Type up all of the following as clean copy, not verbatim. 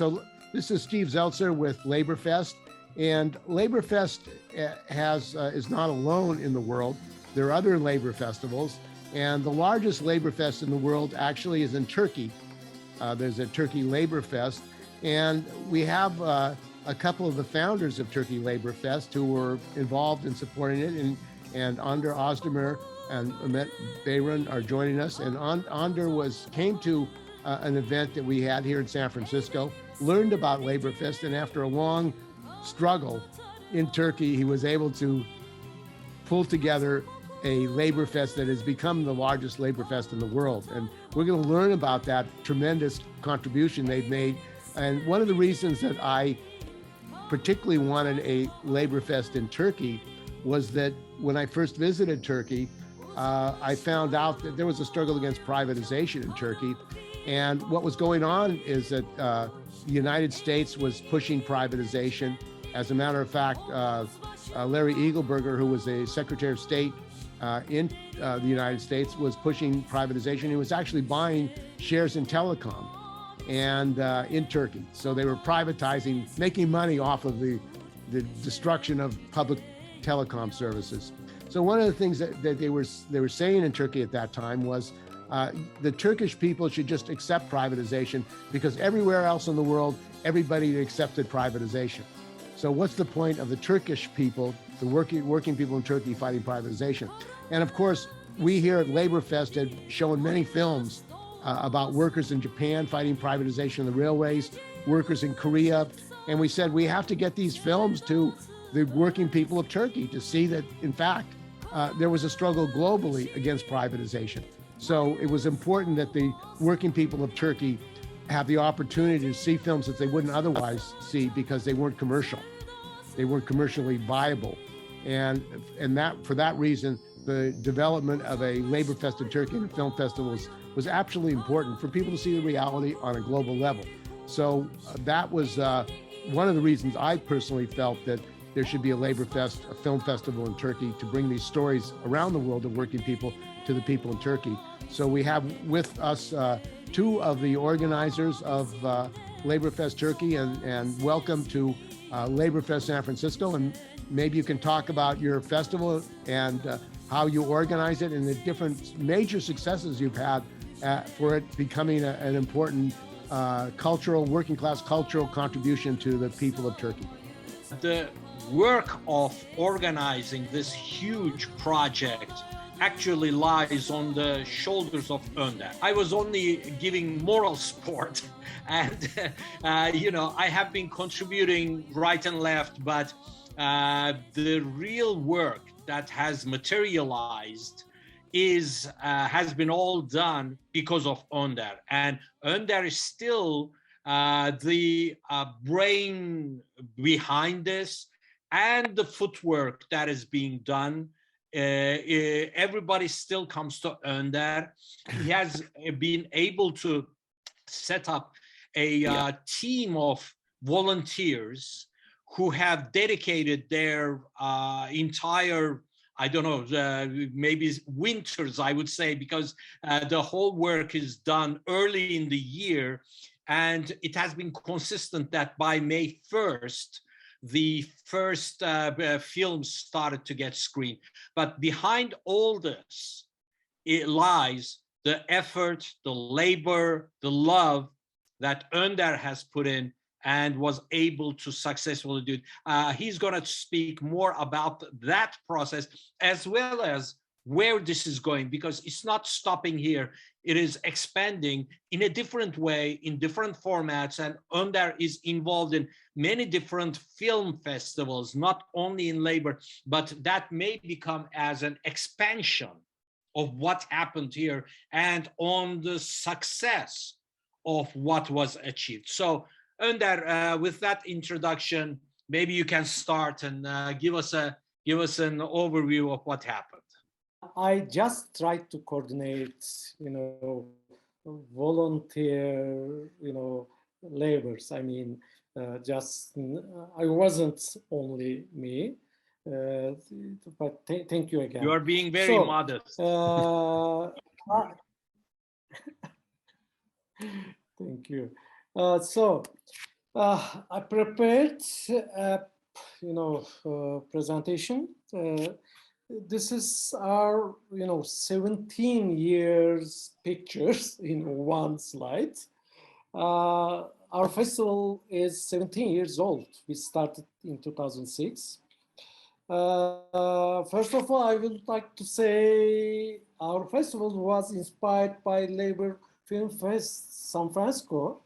So this is Steve Zeltzer with LaborFest, and LaborFest is not alone in the world. There are other labor festivals, and the largest labor fest in the world actually is in Turkey. There's a Turkey LaborFest, and we have a couple of the founders of Turkey LaborFest who were involved in supporting it, and Ander Özdemir and Ahmet Bayram are joining us. And Ander came to an event that we had here in San Francisco, learned about LaborFest, and after a long struggle in Turkey, he was able to pull together a LaborFest that has become the largest LaborFest in the world. And we're going to learn about that tremendous contribution they've made. And one of the reasons that I particularly wanted a LaborFest in Turkey was that when I first visited Turkey, I found out that there was a struggle against privatization in Turkey. And what was going on is that the United States was pushing privatization. As a matter of fact, Larry Eagleburger, who was a Secretary of State in the United States, was pushing privatization. He was actually buying shares in telecom and in Turkey. So they were privatizing, making money off of the destruction of public telecom services. So one of the things that they were saying in Turkey at that time was the Turkish people should just accept privatization, because everywhere else in the world, everybody accepted privatization. So what's the point of the Turkish people, the working people in Turkey fighting privatization? And of course, we here at LaborFest had shown many films about workers in Japan fighting privatization of the railways, workers in Korea. And we said, we have to get these films to the working people of Turkey to see that, in fact, there was a struggle globally against privatization. So it was important that the working people of Turkey have the opportunity to see films that they wouldn't otherwise see because they weren't commercial. They weren't commercially viable. And for that reason, the development of a LaborFest in Turkey and a film festival was absolutely important for people to see the reality on a global level. So that was one of the reasons I personally felt that there should be a LaborFest, a film festival in Turkey, to bring these stories around the world of working people to the people in Turkey. So we have with us two of the organizers of LaborFest Turkey, and welcome to LaborFest San Francisco. And maybe you can talk about your festival and how you organize it and the different major successes you've had for it becoming an important working class cultural contribution to the people of Turkey. The work of organizing this huge project actually lies on the shoulders of Önder. I was only giving moral support, and I have been contributing right and left, but the real work that has materialized has been all done because of Önder, and Önder is still the brain behind this, and the footwork that is being done. Everybody still comes to Önder. He has been able to set up a team of volunteers who have dedicated their entire, maybe winters, I would say, because the whole work is done early in the year, and it has been consistent that by May 1st, the first films started to get screened. But behind all this, it lies the effort, the labor, the love that Önder has put in and was able to successfully do it. He's going to speak more about that process as well as where this is going, because it's not stopping here. It is expanding in a different way, in different formats, and Önder is involved in many different film festivals, not only in labor, but that may become as an expansion of what happened here and on the success of what was achieved. So Önder, with that introduction, maybe you can start and give us an overview of what happened. I just tried to coordinate, volunteer, labors. I mean, I wasn't only me, but thank you again. You are being very modest. Thank you. So I prepared, presentation. This is our, 17 years pictures in one slide. Our festival is 17 years old. We started in 2006. First of all, I would like to say our festival was inspired by Labor Film Fest San Francisco.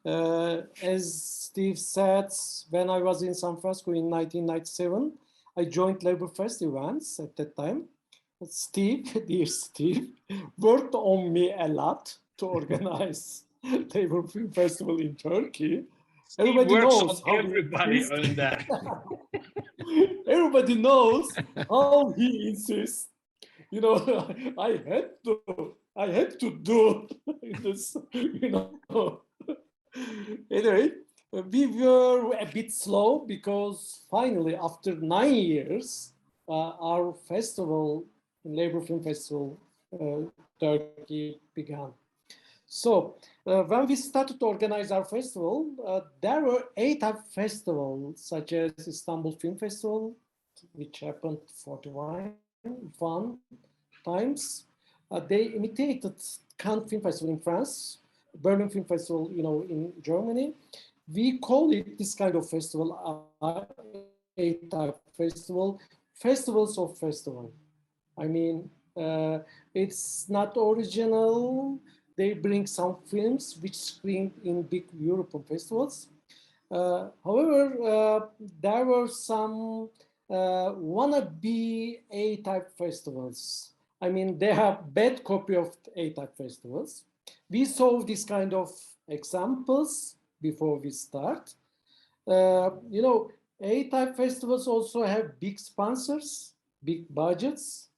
As Steve said, when I was in San Francisco in 1997, I joined LaborFest events at that time. Steve, dear Steve, worked on me a lot to organize Labor Film Festival in Turkey. Steve Everybody works knows on how everybody on that. everybody knows how he insists. I had to do this, Anyway, we were a bit slow because finally, after 9 years, our festival, Labor Film Festival, Turkey began. So when we started to organize our festival, there were 8 festivals, such as Istanbul Film Festival, which happened 41 times. They imitated Cannes Film Festival in France, Berlin Film Festival, in Germany. We call it this kind of festival, A-type festival, festivals of festival. I mean, it's not original. They bring some films which screen in big European festivals. However, there were some wannabe A-type festivals. I mean, they have bad copy of A-type festivals. We saw this kind of examples before we start. A-type festivals also have big sponsors, big budgets,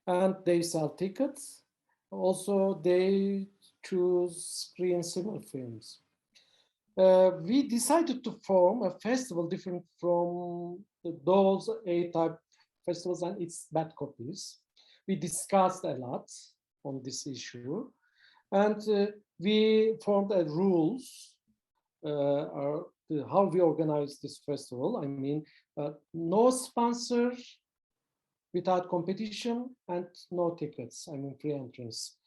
and they sell tickets. Also, they choose screen similar films. We decided to form a festival different from those A-type festivals and its bad copies. We discussed a lot on this issue, and we formed a rules how we organize this festival. I mean, no sponsor without competition and no tickets. I mean, free entrance.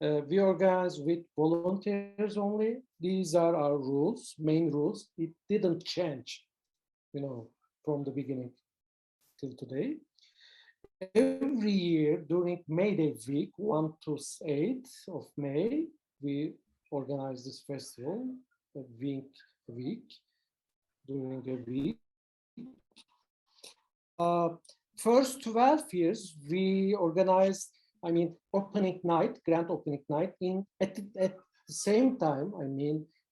We organize with volunteers only. These are our rules, main rules. It didn't change, from the beginning till today. Every year during May Day week, 1 to 8 of May, we organize this festival, a week during a week. First 12 years, we organized, opening night, grand opening night at the same time,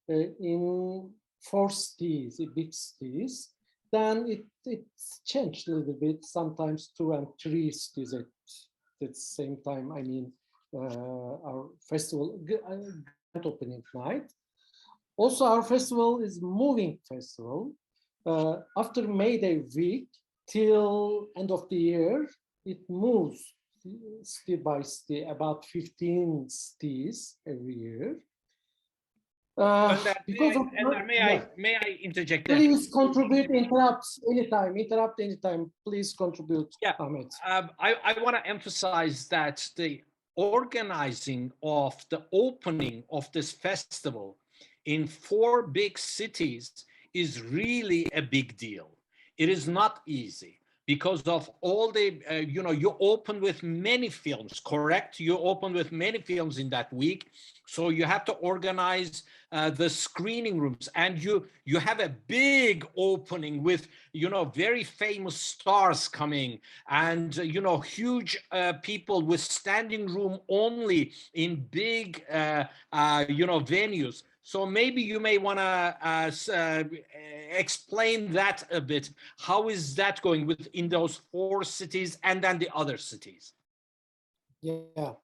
in 4 cities, big cities. Then it changed a little bit, sometimes 2 and 3 cities at the same time. Our festival, grand opening night. Also, our festival is moving festival. After May Day week till end of the year, it moves city by city, about 15 cities every year. May I interject there? Please contribute, interrupt anytime. Please contribute, yeah. Ahmet. I want to emphasize that the organizing of the opening of this festival in 4 big cities is really a big deal. It is not easy because of all the, you open with many films, correct? You open with many films in that week. So you have to organize the screening rooms, and you have a big opening with, very famous stars coming, and, huge people with standing room only in big, venues. So maybe you may want to explain that a bit. How is that going in those 4 cities and then the other cities? Yeah,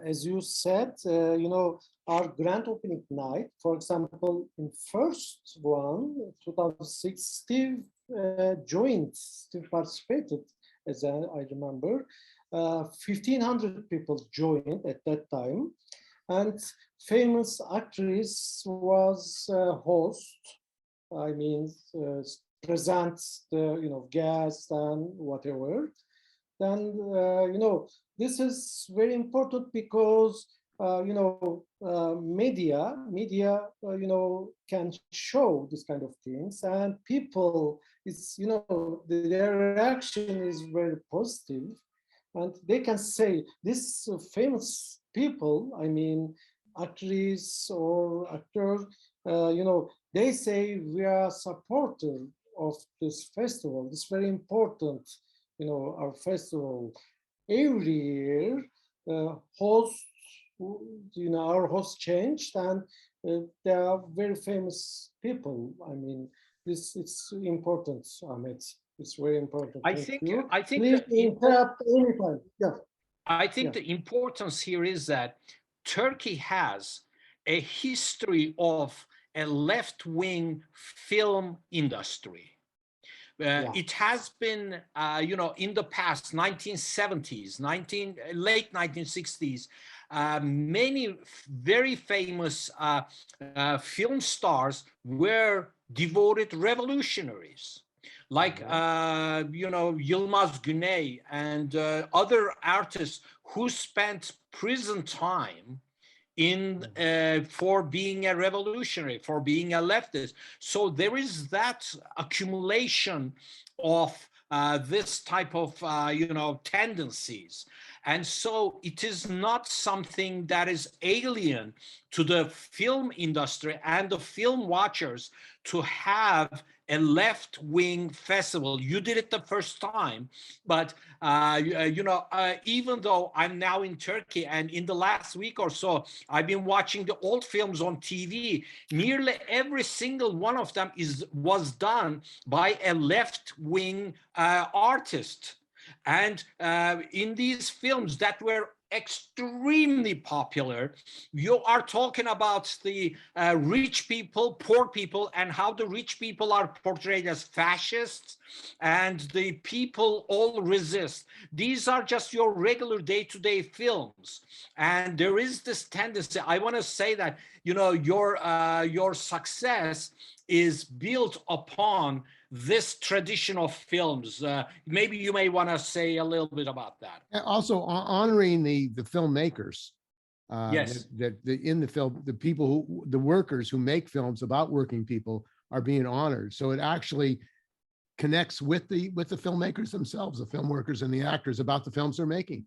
as you said, our grand opening night, for example, in first one, 2006, Steve participated, as I remember. 1,500 people joined at that time. And famous actress was host. I mean, presents the, guests and whatever. Then, this is very important because, media, can show this kind of things, and people, their reaction is very positive, and they can say this famous people, I mean, actress or actor, they say we are supporter of this festival. It's very important, our festival. Every year, host, our host changed, and they are very famous people. I mean, it's important, Ahmet. It's very important. I Thank think you. I think Please interrupt anytime. Yeah. I think Yeah. the importance here is that Turkey has a history of a left-wing film industry. Yeah. It has been, in the past, 1970s, late 1960s, many very famous film stars were devoted revolutionaries, like Yılmaz Güney and other artists who spent prison time in for being a revolutionary, for being a leftist. So there is that accumulation of this type of tendencies, and so it is not something that is alien to the film industry and the film watchers to have a left-wing festival. You did it the first time, but even though I'm now in Turkey, and in the last week or so, I've been watching the old films on TV. Nearly every single one of them was done by a left-wing artist. And in these films that were extremely popular, you are talking about the rich people, poor people, and how the rich people are portrayed as fascists and the people all resist. These are just your regular day-to-day films, and there is this tendency. I want to say that your success is built upon this tradition of films. Maybe you may want to say a little bit about that. And also honoring the filmmakers. Yes. That in the film, the people the workers who make films about working people are being honored. So it actually connects with the filmmakers themselves, the film workers and the actors, about the films they're making.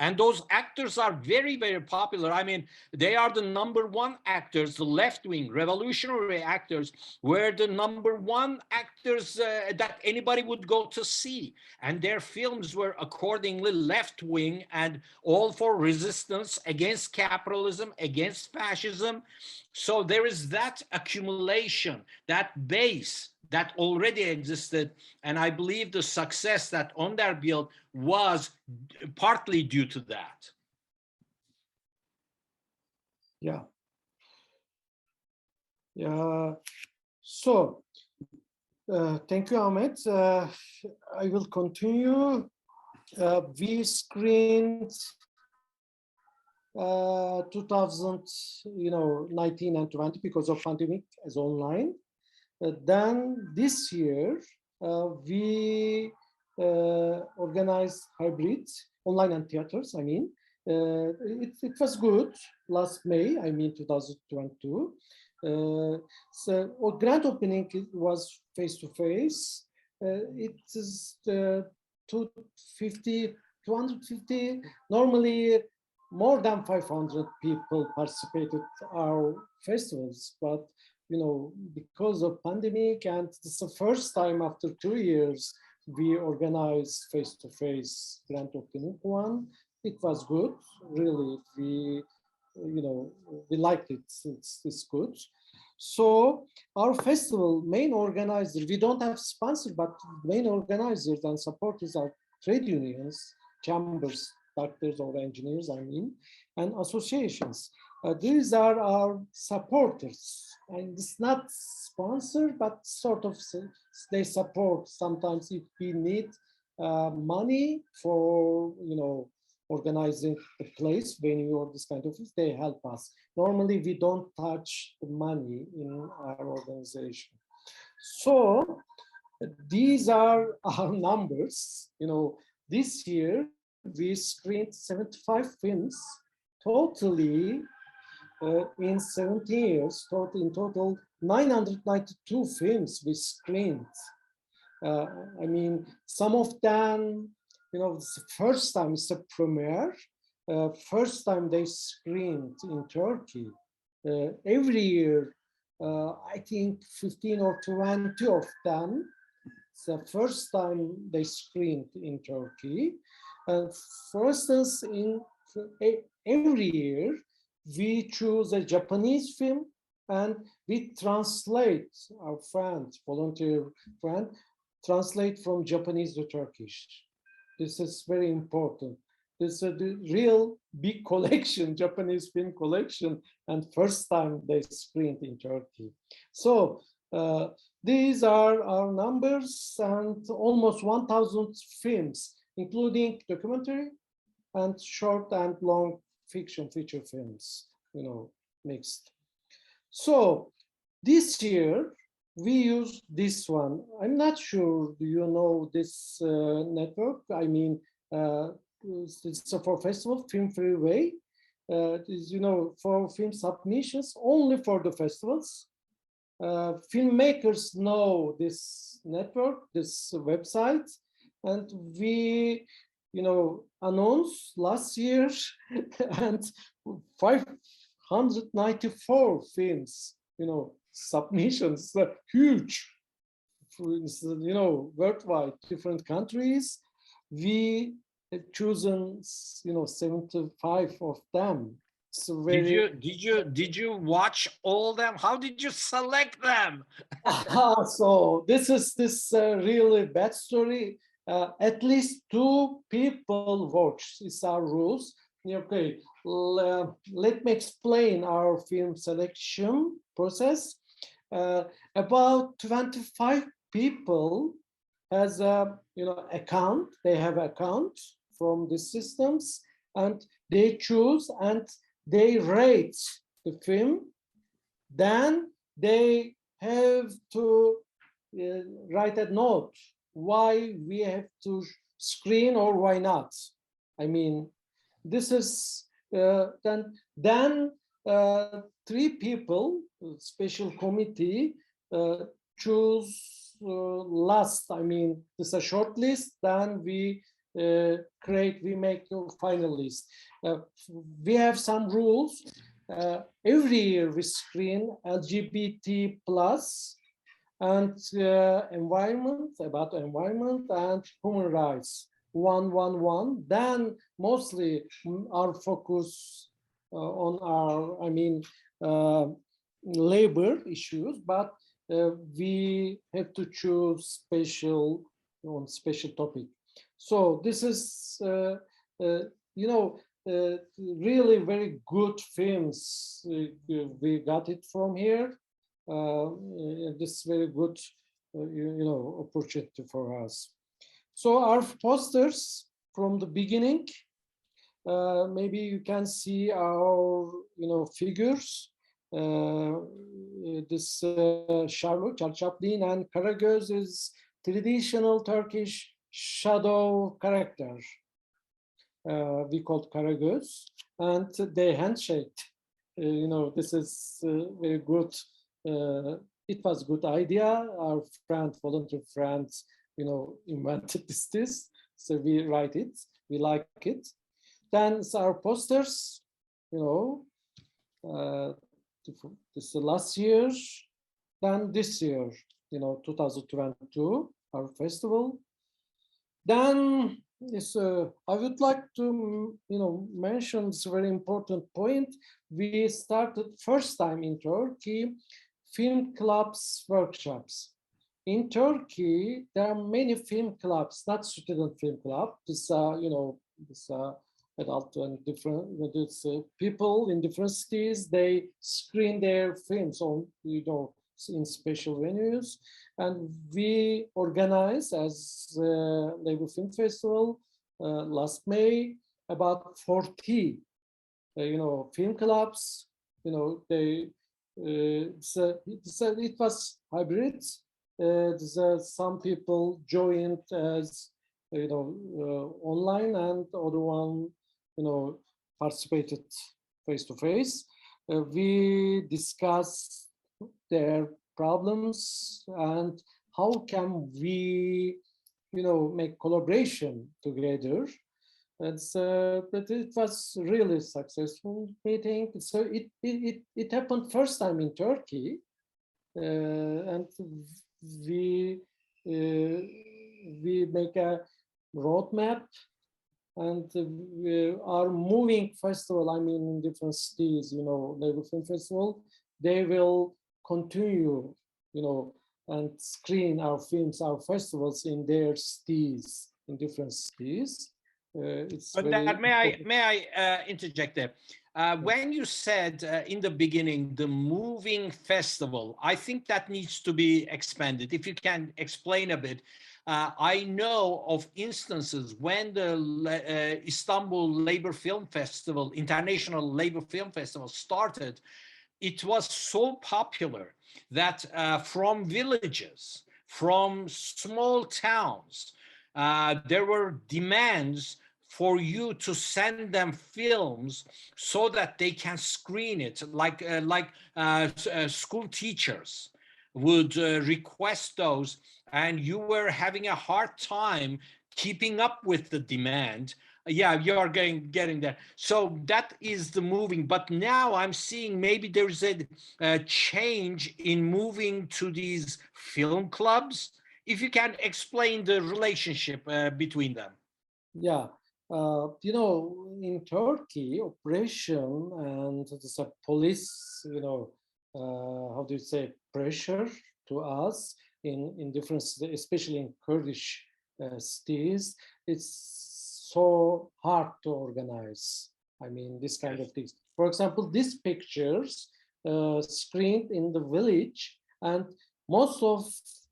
And those actors are very, very popular. I mean, they are the #1 actors, the left-wing revolutionary actors were the #1 actors that anybody would go to see. And their films were accordingly left-wing and all for resistance against capitalism, against fascism. So there is that accumulation, that base that already existed. And I believe the success that Önder built was partly due to that. Yeah. Yeah. So, thank you, Ahmet. I will continue. We screened 2019 and 20 because of pandemic as online. Then this year, we organized hybrid online and theaters. I mean, it was good last May. I mean, 2022. So our grand opening was face to face. It is 250. Normally, more than 500 people participated our festivals, but because of pandemic, and it's the first time after 2 years we organized face-to-face grand opening one. It was good, really. We liked it. It's good. So our festival main organizer, we don't have sponsor, but main organizers and supporters are trade unions, chambers, doctors or engineers, I mean, and associations. These are our supporters, and it's not sponsored, but sort of they support. Sometimes if we need money for organizing the place, venue, or this kind of things, they help us. Normally, we don't touch the money in our organization. So these are our numbers. This year we screened 75 films totally in 17 years. In total, 992 films we screened. I mean, some of them, it's the first time, it's a premiere. First time they screened in Turkey. Every year, I think 15 or 20 of them, it's the first time they screened in Turkey. For instance, every year, we choose a Japanese film and we translate, our friend, volunteer friend, translate from Japanese to Turkish. This is very important. This is the real big collection, Japanese film collection, and first time they screened in Turkey. So these are our numbers, and almost 1,000 films, including documentary and short and long fiction feature films, mixed. So this year, we use this one. I'm not sure, do you know this network? I mean, it's for festival, Film Freeway. For film submissions, only for the festivals. Filmmakers know this network, this website, and we, announced last year, and 594 films, submissions, huge, worldwide, different countries. We have chosen, 75 of them. So Did you watch all them? How did you select them? So this is really bad story. At least 2 people watch. It's our rules. Okay, let me explain our film selection process. About 25 people has a account. They have account from the systems, and they choose and they rate the film. Then they have to write a note why we have to screen or why not. I mean, this is then 3 people, special committee, choose last. I mean, this is a short list. Then we make a final list. We have some rules. Every year we screen LGBT plus and environment and human rights. 111. Then mostly our focus on our, labor issues, but we have to choose special topic. So this is, really very good films. We got it from here. This is very good, opportunity for us. So our posters from the beginning, maybe you can see our, figures. This Charles Chaplin and Karagöz is traditional Turkish shadow character. We called Karagöz, and they handshake. This is very good. It was a good idea. Our volunteer friends, invented this. So we write it. We like it. Then it's our posters. This is last year. Then this year, 2022, our festival. Then I would like to, mention this very important point. We started first time in Turkey, film clubs workshops. In Turkey, there are many film clubs, not student film club. This, adult and different people in different cities. They screen their films on, in special venues, and we organize as Labor Film Festival last May about 40, film clubs. It was hybrid. some people joined as online, and the other one participated face to face. We discussed their problems and how can we make collaboration together. And so, but it was really successful meeting. So it happened first time in Turkey, and we make a roadmap, and we are moving festival. I mean, in different cities, Labor Film Festival, they will continue, and screen our films, our festivals in their cities, in different cities. But that, may I interject there? When you said in the beginning, the moving festival, I think that needs to be expanded. If you can explain a bit. I know of instances when the Istanbul Labor Film Festival, International Labor Film Festival started, it was so popular that from villages, from small towns, there were demands for you to send them films so that they can screen it, like school teachers would request those, and you were having a hard time keeping up with the demand. Yeah, you are getting there. So that is the moving. But now I'm seeing maybe there's a change in moving to these film clubs. If you can explain the relationship between them. Yeah. In Turkey, operation and the police, how do you say, pressure to us in different, especially in Kurdish cities, it's so hard to organize. I mean, this kind of things. For example, these pictures screened in the village, and most of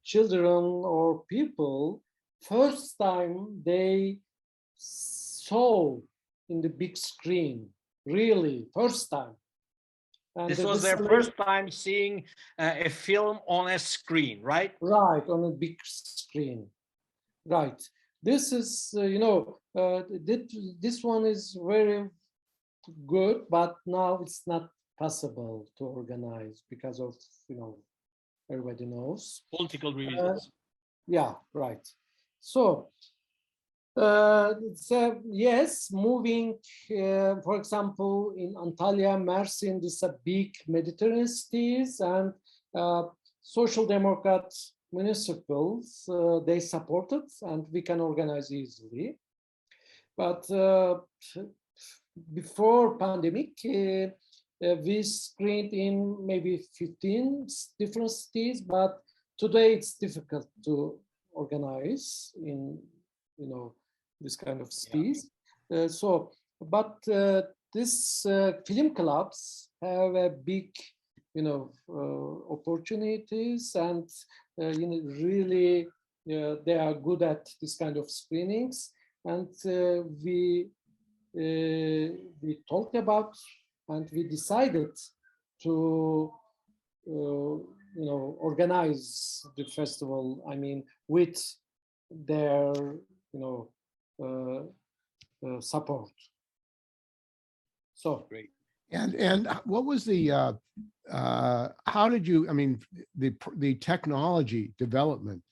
children or people, first time they saw in the big screen, really, first time. And this was their first time seeing a film on a screen, right? Right, on a big screen. Right. This is, this one is very good, but now it's not possible to organize because of, everybody knows. Political reasons. Yeah, right. So, yes, moving, for example, in Antalya, Mersin, these are big Mediterranean cities, and social democrat municipals, they support it, and we can organize easily. But before pandemic, we screened in maybe 15 different cities, but today it's difficult to organize in, this kind of cities. Yeah. But these film clubs have a big, opportunities, and really they are good at this kind of screenings. And we talked about, and we decided to organize the festival. I mean, with their support. So great. And what was the how did you, I mean, the technology development,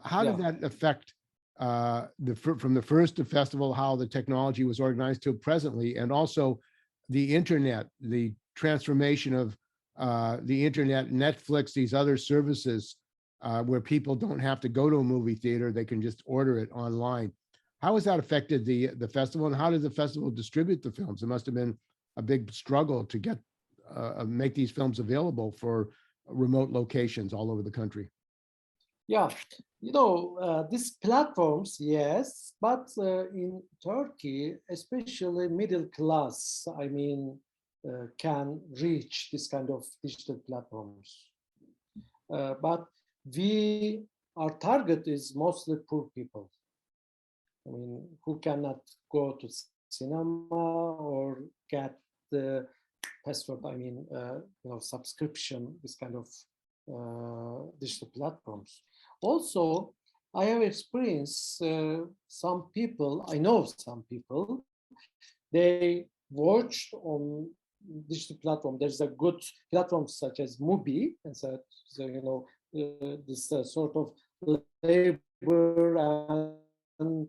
how did that affect from the first festival, how the technology was organized to presently, and also the internet, the transformation of the internet, Netflix, these other services where people don't have to go to a movie theater, they can just order it online. How has that affected the festival, and how did the festival distribute the films? It must have been a big struggle to get make these films available for remote locations all over the country. Yeah, these platforms, yes, but in Turkey, especially middle class, I mean, can reach this kind of digital platforms. But our target is mostly poor people. I mean, who cannot go to cinema or get the password, I mean, subscription, this kind of digital platforms. Also, I have experienced some people, I know some people, they watched on digital platform. There's a good platform such as Mubi, and so this sort of labor and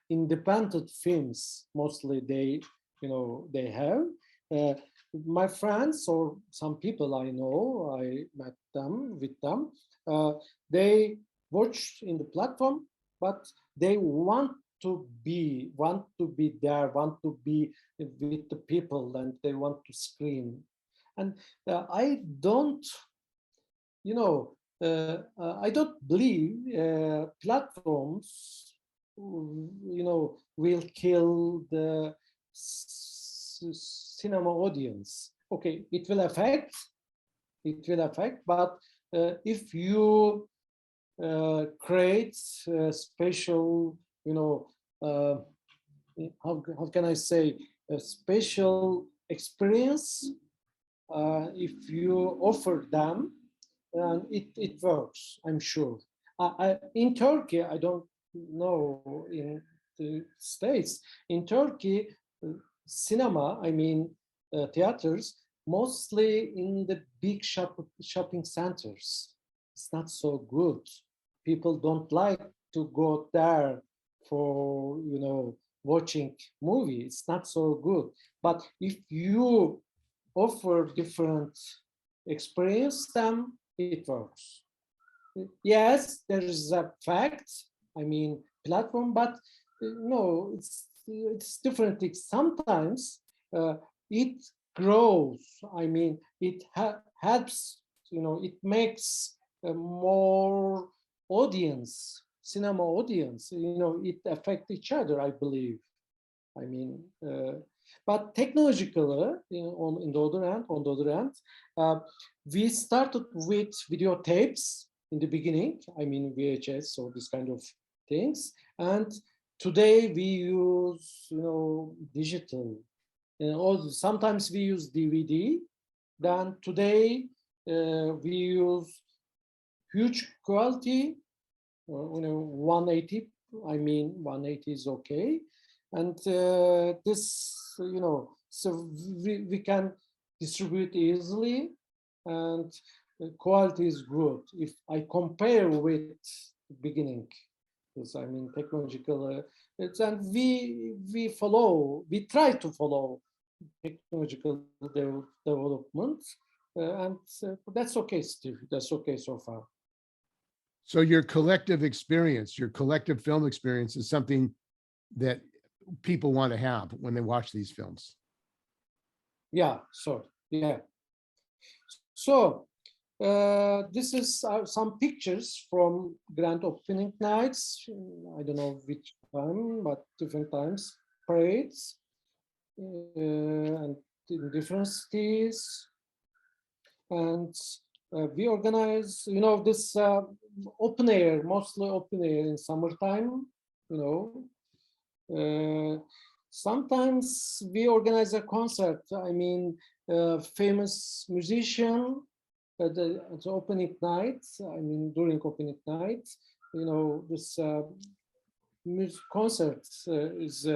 independent films mostly they have. My friends or some people I know, I met them with them. They watch in the platform, but they want to be there, want to be with the people, and they want to screen. And I don't, I don't believe platforms, will kill the cinema audience. Okay, it will affect, but if you create special, how can I say, a special experience, if you offer them, it works, I'm sure. In Turkey, I don't know in the States. In Turkey, cinema, I mean theaters, mostly in the big shopping centers. It's not so good. People don't like to go there for watching movie. It's not so good. But if you offer different experience, then it works. Yes, there is a fact, I mean platform, but no, it's different things. Sometimes it grows. I mean, it helps. It makes more audience, cinema audience. It affects each other, I believe. I mean, but technologically, on the other hand, we started with videotapes in the beginning. I mean, VHS or this kind of things, and today we use, digital. Also, sometimes we use DVD. Then today we use huge quality, 180. I mean, 180 is okay. And this, so we can distribute easily, and the quality is good. If I compare with the beginning, because I mean technological, and we try to follow technological development, and that's okay, Steve. That's okay so far. So your collective experience, your collective film experience is something that people want to have when they watch these films. Yeah, so yeah. So this is some pictures from grand opening nights. I don't know which time, but different times, parades, and in different cities. And we organize, this open air, mostly open air in summertime, sometimes we organize a concert. I mean, famous musician at the opening night. I mean, during opening night, this concert is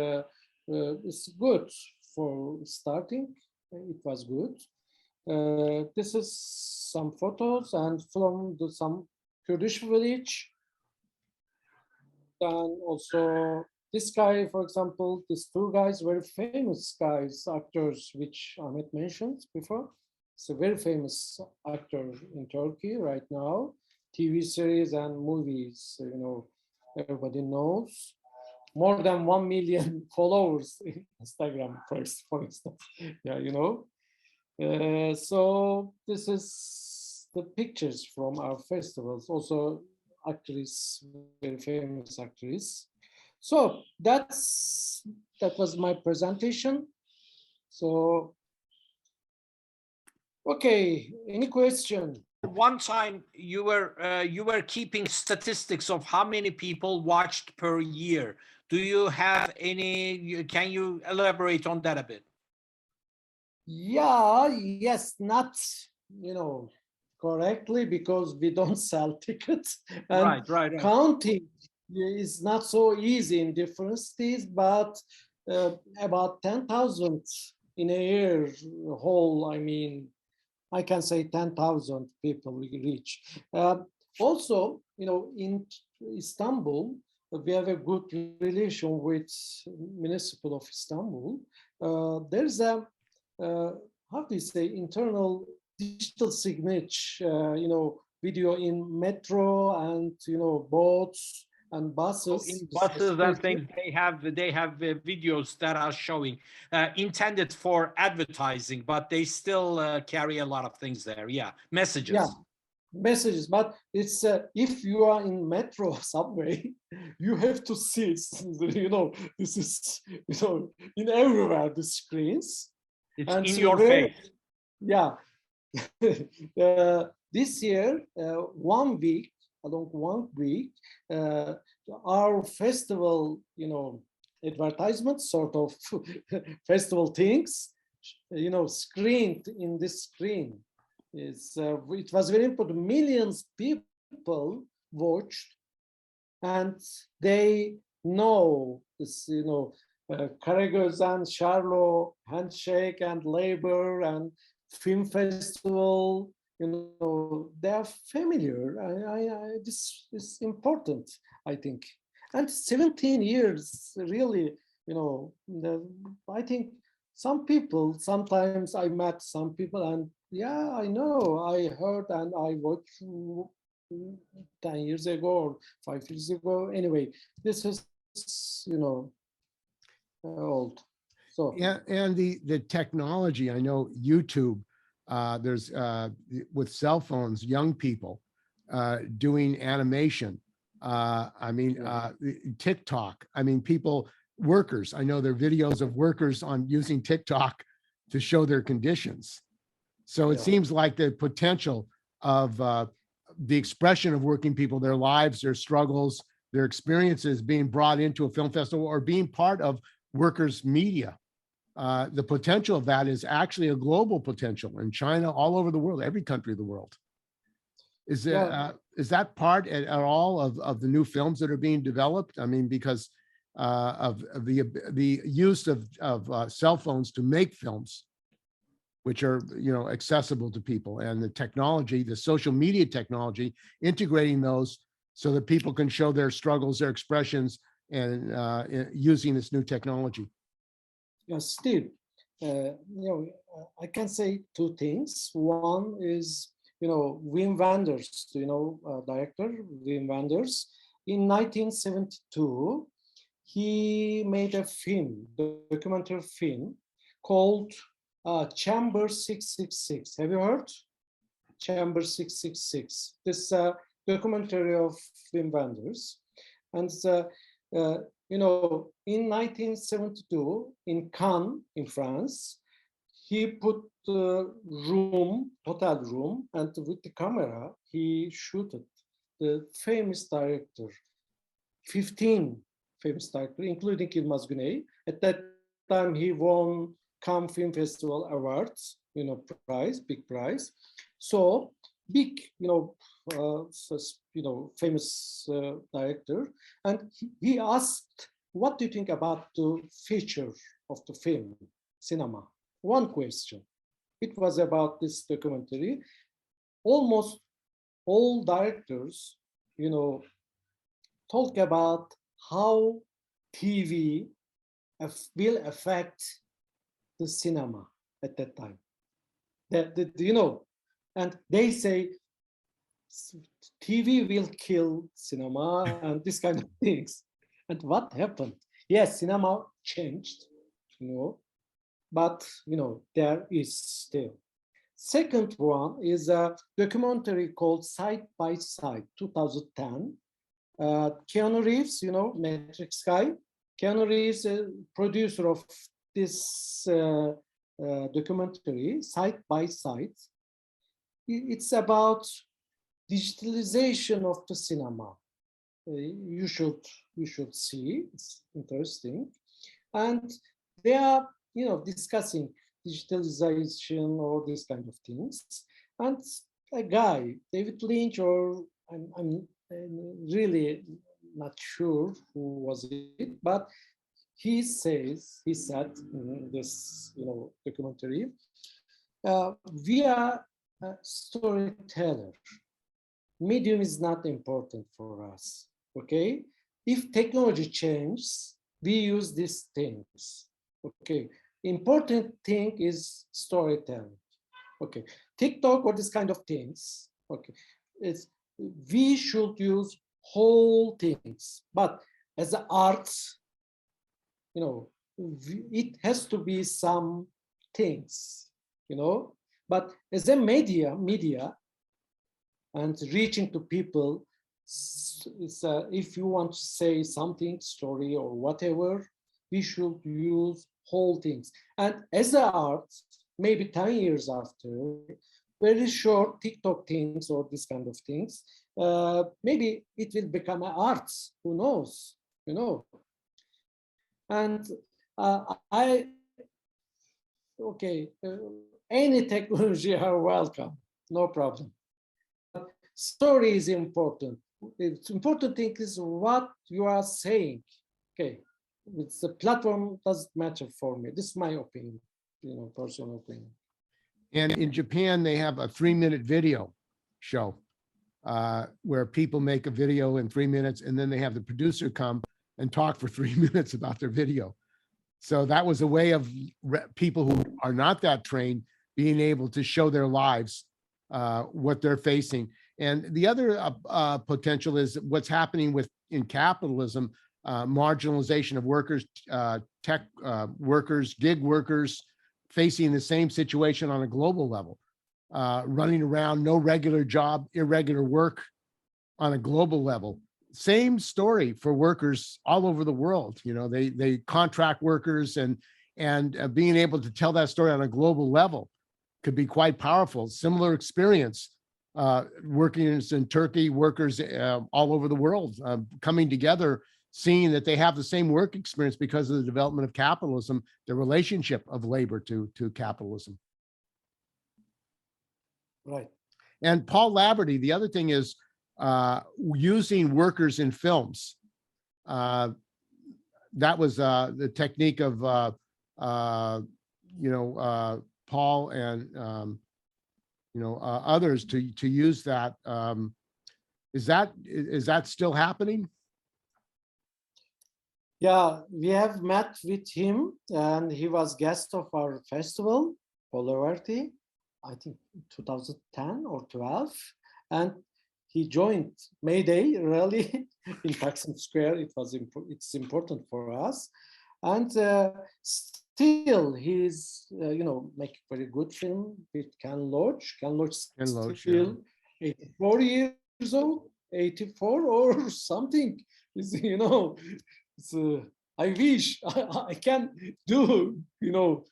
good for starting. It was good. This is some photos and from some Kurdish village. And also this guy, for example, these two guys, very famous guys, actors, which Ahmet mentioned before. It's a very famous actor in Turkey right now. TV series and movies, everybody knows. More than 1 million followers in Instagram, for instance. Yeah, so this is the pictures from our festivals. Also, actress, very famous actress. So that was my presentation. So, okay, any question? One time you were keeping statistics of how many people watched per year. Do you have any? Can you elaborate on that a bit? Yeah, yes, not correctly because we don't sell tickets, and Right. counting is not so easy in different cities, but about 10,000 in a year whole. I mean, I can say 10,000 people we reach. Also, in Istanbul, we have a good relation with municipal of Istanbul. There's a, how do you say, internal digital signature, video in metro and, boats and buses. In buses and things, they have videos that are showing intended for advertising, but they still carry a lot of things there. Yeah, messages. Yeah, messages, but it's if you are in metro subway, you have to see this is in everywhere the screens. It's And in so your face. Yeah. This year, along 1 week, our festival, advertisement sort of festival things, screened in this screen. It was very important. Millions people watched, and they know this, Karagöz and Charlo, Handshake and Labor and Film Festival, they are familiar. This is important, I think. And 17 years, really, I think sometimes I met some people and yeah, I know, I heard and I watched 10 years ago or 5 years ago. Anyway, this is, old. So Yeah, and the technology, I know YouTube, there's with cell phones, young people doing animation. TikTok. Workers. I know there are videos of workers on using TikTok to show their conditions. So it seems like the potential of the expression of working people, their lives, their struggles, their experiences being brought into a film festival or being part of workers' media. The potential of that is actually a global potential in China, all over the world, every country of the world. Is that part at all of the new films that are being developed? I mean, because of the use of cell phones to make films, which are accessible to people, and the technology, the social media technology, integrating those so that people can show their struggles, their expressions, and using this new technology. Yes, Steve, I can say two things. One is, Wim Wenders, director Wim Wenders. In 1972, he made a film, documentary film called Chamber 666. Have you heard? Chamber 666. This documentary of Wim Wenders. And in 1972, in Cannes, in France, he put the hotel room, and with the camera, he shooted the famous director, 15 famous directors, including Yılmaz Güney. At that time, he won Cannes Film Festival awards, big prize. So big, famous director, and he asked, "What do you think about the future of the film, cinema?" One question. It was about this documentary. Almost all directors, talk about how TV will affect the cinema at that time. And they say TV will kill cinema and this kind of things. And what happened? Yes, cinema changed, but there is still. Second one is a documentary called Side by Side, 2010. Keanu Reeves, Matrix guy. Keanu Reeves, producer of this documentary, Side by Side. It's about digitalization of the cinema. You should see. It's interesting, and they are discussing digitalization or these kind of things. And a guy, David Lynch, or I'm really not sure who was it, but he said in this, documentary, we are a storyteller. Medium is not important for us. Okay, if technology changes, we use these things. Okay, important thing is storytelling. Okay, TikTok or this kind of things. Okay, it's we should use whole things, but as an art, it has to be some things, but as a media and reaching to people, if you want to say something, story or whatever, we should use whole things. And as an art, maybe 10 years after, very short TikTok things or this kind of things, maybe it will become an art, who knows, And okay, any technology are welcome, no problem. Story is important. It's important thing is what you are saying. Okay, it's the platform doesn't matter for me. This is my opinion, personal opinion. And in Japan, they have a 3-minute video show where people make a video in 3 minutes, and then they have the producer come and talk for 3 minutes about their video. So that was a way of people who are not that trained being able to show their lives, what they're facing. And the other potential is what's happening in capitalism, marginalization of workers, tech workers, gig workers, facing the same situation on a global level, running around, no regular job, irregular work on a global level. Same story for workers all over the world. They contract workers, and being able to tell that story on a global level could be quite powerful. Similar experience working in Turkey, workers all over the world coming together, seeing that they have the same work experience because of the development of capitalism, the relationship of labor to capitalism. Right. And Paul Laverty, the other thing is using workers in films. That was the technique of Paul and others to use that. Is that still happening? Yeah, we have met with him, and he was guest of our festival, Laverty, I think 2010 or 12, and he joined May Day rally in Taksim Square. It's important for us, and still he's making very good film with Ken Loach. Ken Loach still 84 years old, 84 or something. It's, I wish I can do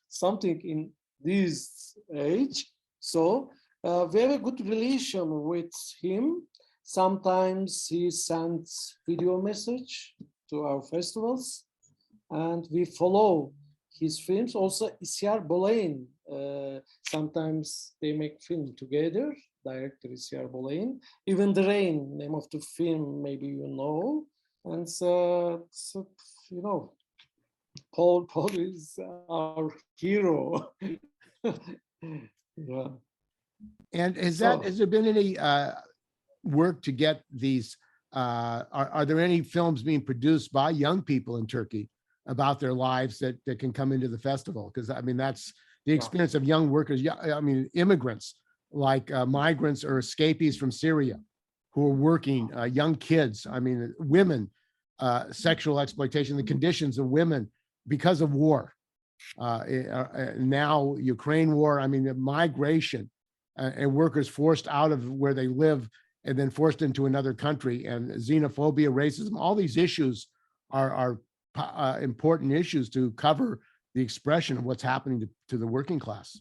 something in this age. So we have a good relation with him. Sometimes he sends video message to our festivals, and we follow his films. Also, Isyar Bolayın, sometimes they make film together. Director Isyar Bolayın. Even the Rain, name of the film, maybe you know. And Paul is our hero. Yeah. And has there been any work to get these? Are there any films being produced by young people in Turkey about their lives that can come into the festival? Because that's the experience of young workers. Immigrants like migrants or escapees from Syria who are working, young kids, women, sexual exploitation, the conditions of women because of war. Now Ukraine war, the migration and workers forced out of where they live and then forced into another country, and xenophobia, racism, all these issues are important issues to cover the expression of what's happening to the working class.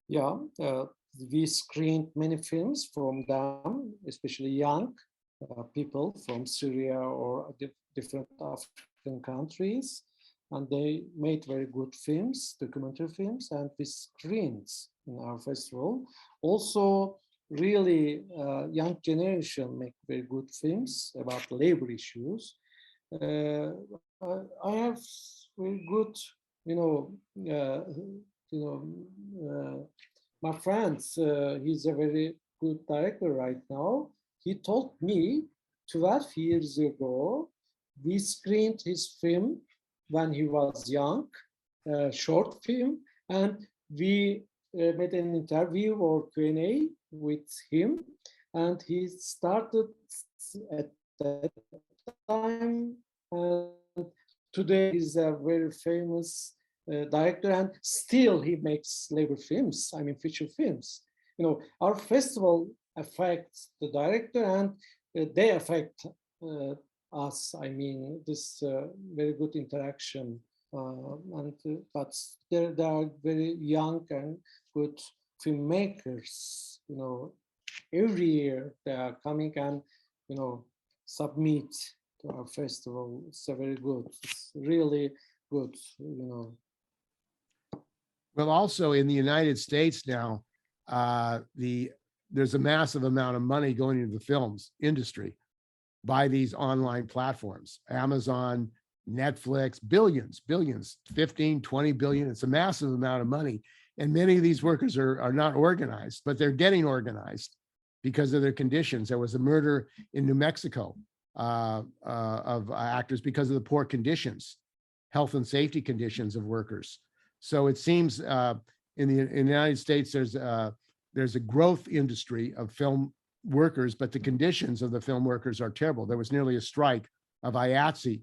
Yeah, we screened many films from them, especially young people from Syria or different African countries, and they made very good films, documentary films, and we screened in our festival. Also, really young generation make very good films about labor issues. Uh, I have very good, you know, you know, my friends. He's a very good director right now. He told me 12 years ago, we screened his film when he was young, short film, and we made an interview or Q&A with him, and he started at that time, and today he's a very famous director, and still he makes labor films, I mean feature films. You know, our festival affects the director, and they affect us. I mean, this very good interaction, but there are very young and good filmmakers. You know, every year they are coming and submit to our festival. It's a very good. It's really good. Well, also in the United States now, there's a massive amount of money going into the films industry by these online platforms, Amazon, Netflix, billions, 15, 20 billion. It's a massive amount of money. And many of these workers are not organized, but they're getting organized because of their conditions. There was a murder in New Mexico of actors because of the poor conditions, health and safety conditions of workers. So it seems in the United States, there's a growth industry of film workers, but the conditions of the film workers are terrible. There was nearly a strike of IATSE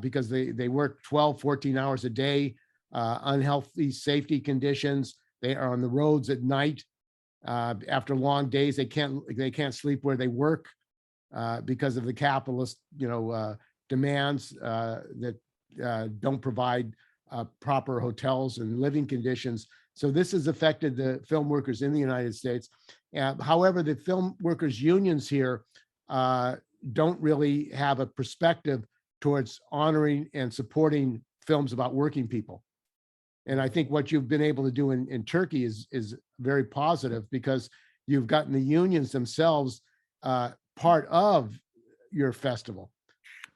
because they work 12, 14 hours a day, unhealthy safety conditions. They are on the roads at night after long days. They can't sleep where they work because of the capitalist demands that don't provide proper hotels and living conditions. So this has affected the film workers in the United States. However, the film workers unions here don't really have a perspective towards honoring and supporting films about working people. And I think what you've been able to do in Turkey is very positive, because you've gotten the unions themselves part of your festival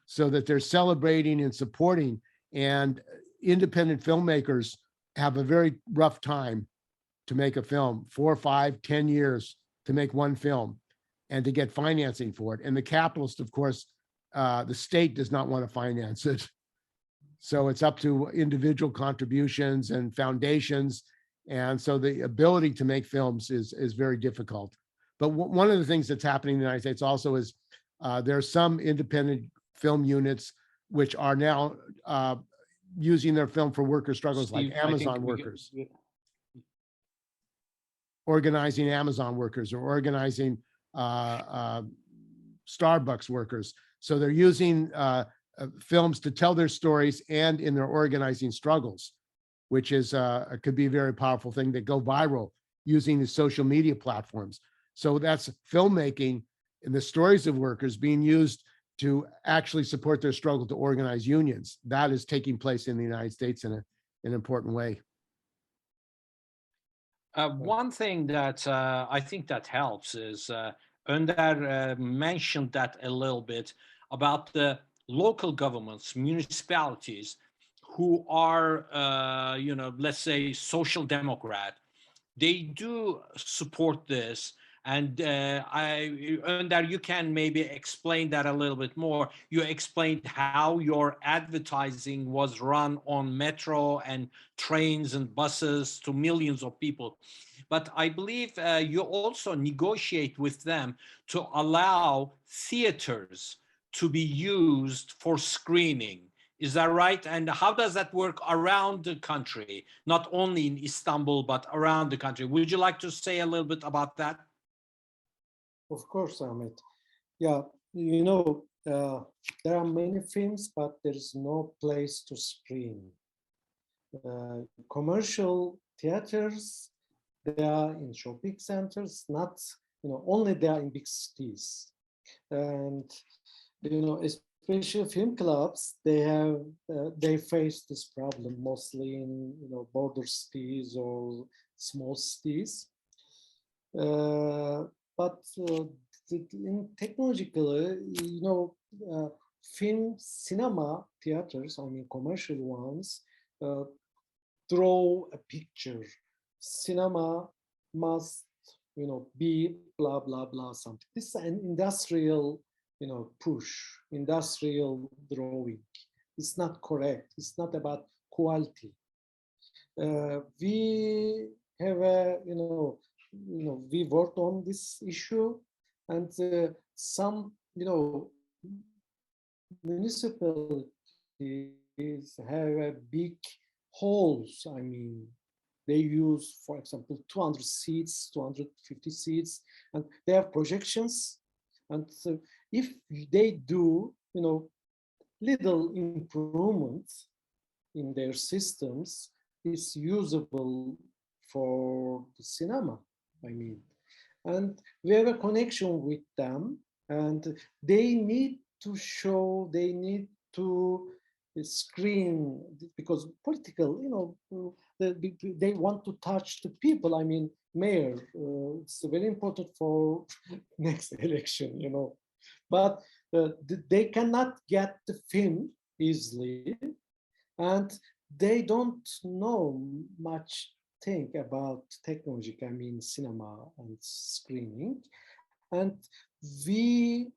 so that they're celebrating and supporting. And independent filmmakers have a very rough time to make a film, 4, 5, 10 years to make one film and to get financing for it. And the capitalist, of course, the state does not want to finance it. So it's up to individual contributions and foundations. And so the ability to make films is very difficult. But one of the things that's happening in the United States also is there are some independent film units which are now using their film for worker struggles, Steve, like Amazon workers, organizing Amazon workers or organizing Starbucks workers. So they're using films to tell their stories and in their organizing struggles, which is could be a very powerful thing that go viral using the social media platforms. So that's filmmaking and the stories of workers being used to actually support their struggle to organize unions. That is taking place in the United States in an important way. One thing that I think that helps is Önder mentioned that a little bit about the local governments, municipalities, who are, let's say, social democrat. They do support this. And Önder, you can maybe explain that a little bit more. You explained how your advertising was run on metro and trains and buses to millions of people. But I believe you also negotiate with them to allow theaters to be used for screening. Is that right? And how does that work around the country, not only in Istanbul, but around the country? Would you like to say a little bit about that? Of course, Ahmet. Yeah, there are many films, but there is no place to screen. Commercial theaters, they are in shopping centers, not, only they are in big cities. And, especially film clubs, they face this problem mostly in, border cities or small cities. But in technologically, film, cinema, theaters, I mean commercial ones, draw a picture. Cinema must, be blah, blah, blah, something. This is an industrial, push, industrial drawing. It's not correct. It's not about quality. We have a, we worked on this issue, and some, municipalities have a big halls. I mean, they use, for example, 200 seats, 250 seats, and they have projections. And so if they do, little improvements in their systems, is usable for the cinema, I mean. And we have a connection with them, and they need to show, they need to screen, because political, they want to touch the people. I mean, mayor, it's very important for next election, but they cannot get the film easily, and they don't know much thing about technology, I mean, cinema and screening. And we,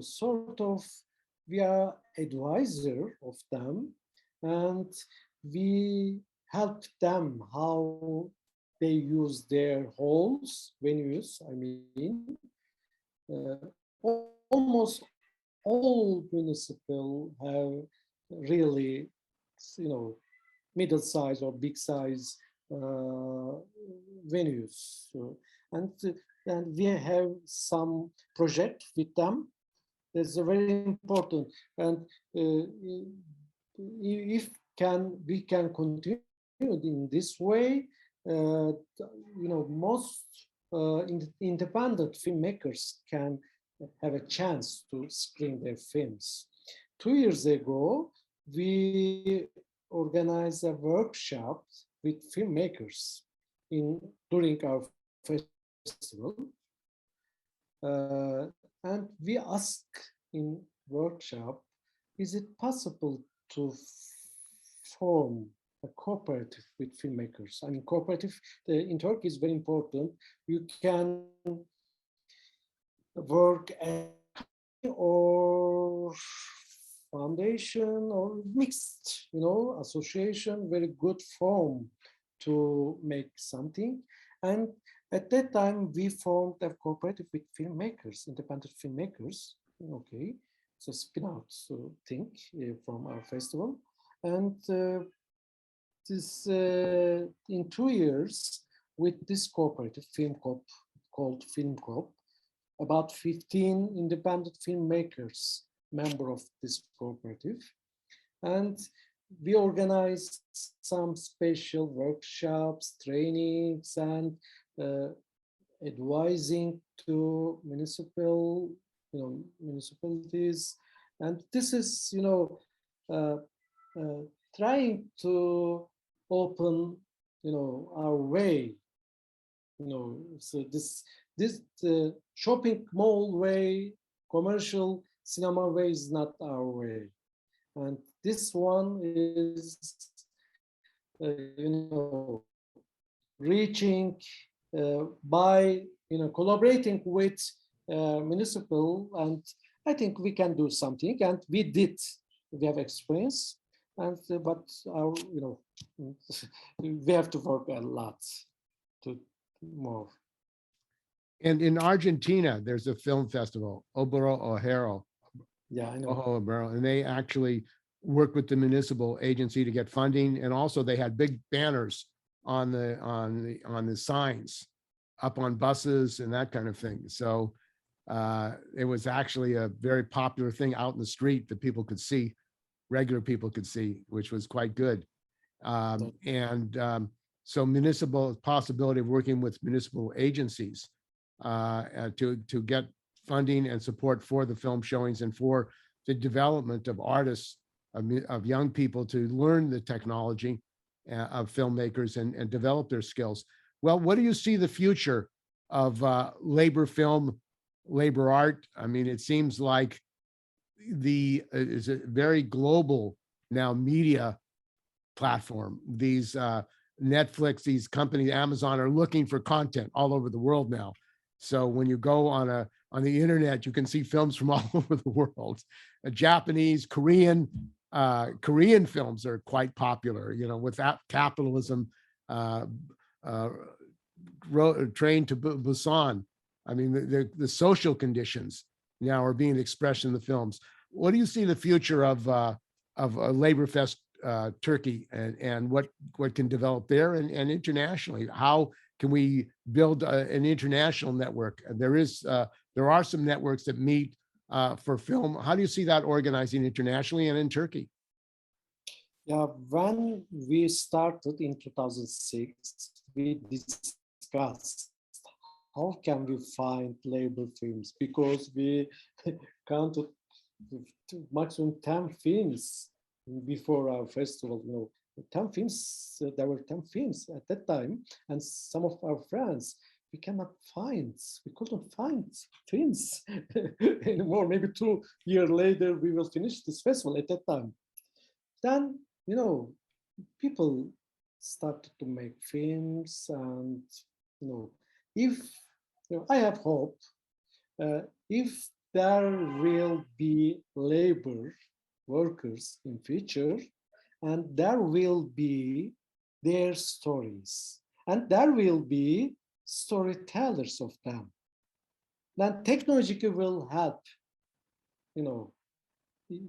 sort of, we are advisor of them, and we help them how they use their halls, venues, I mean. Almost all municipal have really, middle size or big size venues. And we have some project with them. That's very important. And if we can continue in this way, most independent filmmakers can have a chance to screen their films. 2 years ago, we organized a workshop with filmmakers during our festival. And we asked in workshop, is it possible to form a cooperative with filmmakers? I mean, cooperative in Turkey is very important. You can work or foundation or mixed, association, very good form to make something. And at that time, we formed a cooperative with filmmakers, independent filmmakers. Okay, it's a spin-out thing from our festival. And this in 2 years, with this cooperative film corp called Film Corp, about 15 independent filmmakers member of this cooperative. And we organized some special workshops, trainings, and advising to municipalities. And this is, trying to open, our way, so this shopping mall way, commercial cinema way is not our way. And this one is, reaching by, collaborating with municipal, and I think we can do something, and we did. We have experience, and but our, we have to work a lot to more. And in Argentina, there's a film festival, Oboro Ojero. Yeah, I know. Ojo Obero, and they actually worked with the municipal agency to get funding, and also they had big banners on the signs up on buses and that kind of thing. So it was actually a very popular thing out in the street that people could see, regular people could see, which was quite good. So municipal possibility of working with municipal agencies to get funding and support for the film showings and for the development of artists, of young people to learn the technology of filmmakers and develop their skills. Well, what do you see the future of labor film, labor art? I mean, it seems like the is a very global now media platform. These Netflix, these companies, Amazon are looking for content all over the world now. So when you go on the internet, you can see films from all over the world. Japanese, Korean films are quite popular. You know, without capitalism, uh, uh, Train to Busan. I mean, the social conditions now are being expressed in the films. What do you see the future of LaborFest Turkey and what can develop there and internationally? How can we build an international network? There are some networks that meet for film. How do you see that organizing internationally and in Turkey? Yeah, when we started in 2006, we discussed how can we find labor films, because we counted maximum 10 films before our festival. 10 films, there were 10 films at that time, and some of our friends, we couldn't find films anymore. Maybe 2 years later, we will finish this festival at that time. Then, people started to make films, and, if, I have hope, if there will be labor workers in future, and there will be their stories, and there will be storytellers of them, then technology will help.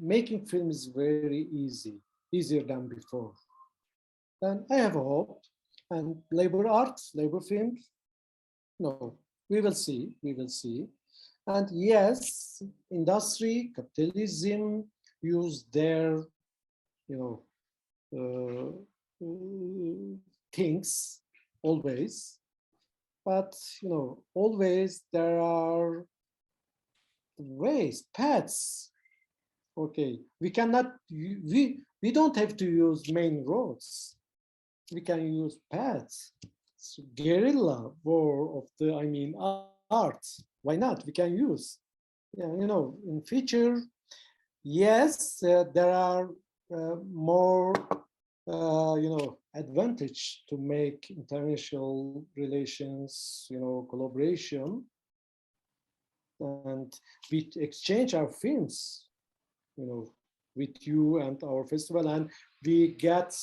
Making films very easy, easier than before. Then I have hope, and labor arts, labor films, we will see, And yes, industry, capitalism use their, uh, things always, but always there are ways, paths. Okay, we don't have to use main roads. We can use paths. So guerrilla war of the, arts. Why not? We can use. In future, yes, there are more, advantage to make international relations, collaboration, and we exchange our films, with you and our festival, and we get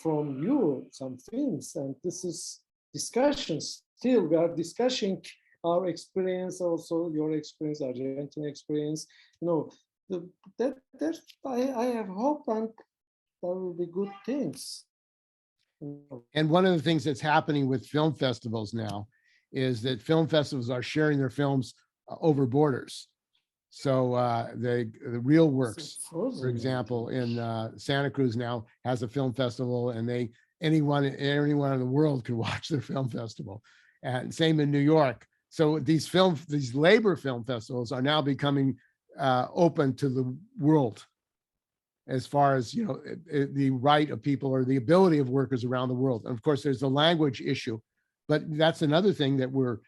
from you some things, and this is discussions. Still, we are discussing our experience, also your experience, Argentine experience. I have hope, and there will be good things. And one of the things that's happening with film festivals now is that film festivals are sharing their films over borders. So the Real Works, for example, in Santa Cruz now has a film festival, and anyone in the world can watch their film festival. And same in New York. So these labor film festivals are now becoming open to the world, as far as the right of people or the ability of workers around the world. And of course, there's the language issue, but that's another thing that we're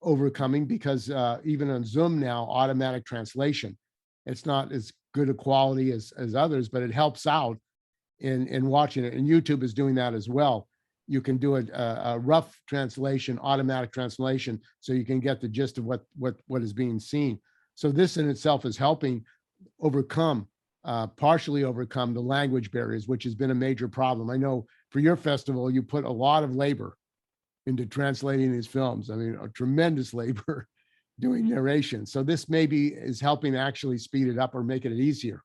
overcoming, because even on Zoom now, automatic translation, it's not as good a quality as others, but it helps out in watching it. And YouTube is doing that as well. You can do a rough translation, automatic translation, so you can get the gist of what is being seen. So this in itself is helping partially overcome the language barriers, which has been a major problem. I know for your festival, you put a lot of labor into translating these films. I mean, a tremendous labor doing narration. So this maybe is helping actually speed it up or make it easier.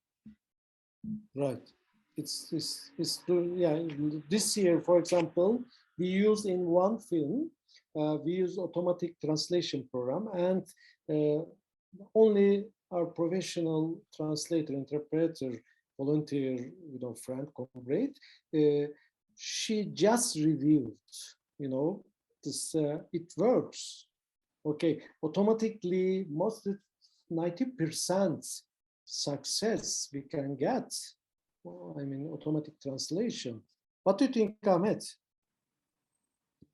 Right. It's this year, for example, we use in one film, we use automatic translation program, and only our professional translator, interpreter, volunteer, friend, comrade, she just reviewed, this, it works. Okay, automatically, most 90% success we can get. Automatic translation. What do you think, Ahmet?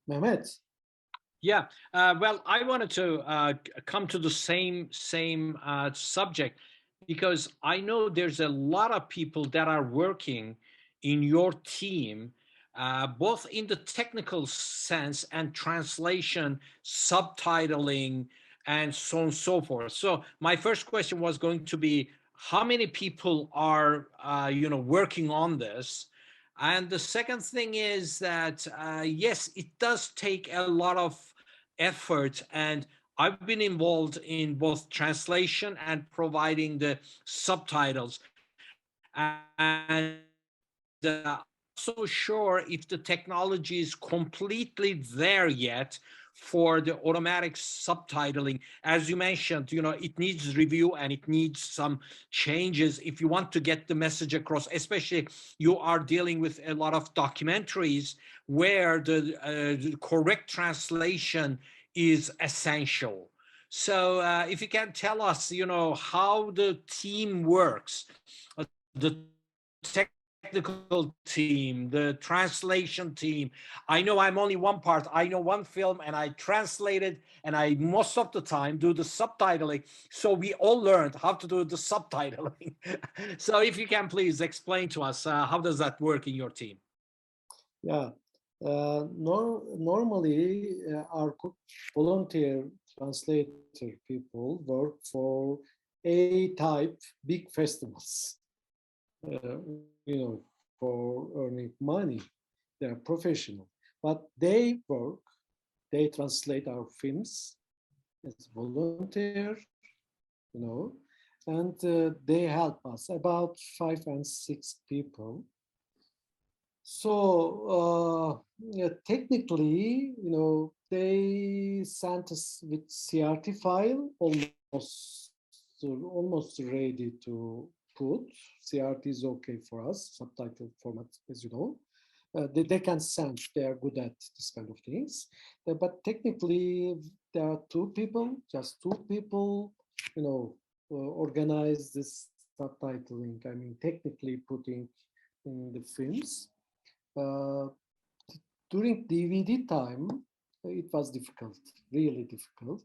Mehmet. Yeah, well, I wanted to come to the same subject because I know there's a lot of people that are working in your team, both in the technical sense and translation, subtitling, and so on and so forth. So my first question was going to be, how many people are working on this? And the second thing is that, yes, it does take a lot of effort. And I've been involved in both translation and providing the subtitles. And I'm not so sure if the technology is completely there yet for the automatic subtitling. As you mentioned, it needs review and it needs some changes if you want to get the message across, especially you are dealing with a lot of documentaries where the correct translation is essential. So if you can tell us, how the team works, the technical team, the translation team. I know I'm only one part. I know one film and I translate it, and I most of the time do the subtitling. So we all learned how to do the subtitling. So if you can please explain to us, how does that work in your team? Yeah. Normally, our volunteer translator people work for A-type big festivals, for earning money. They are professional, but they translate our films as volunteer, and they help us, about 5 and 6 people. So technically, they sent us with CRT file almost ready to put. CRT is okay for us, subtitle format, as you know. They can send, they are good at this kind of things. But technically, there are just two people, organize this subtitling. I mean, technically putting in the films. During DVD time, it was difficult, really difficult.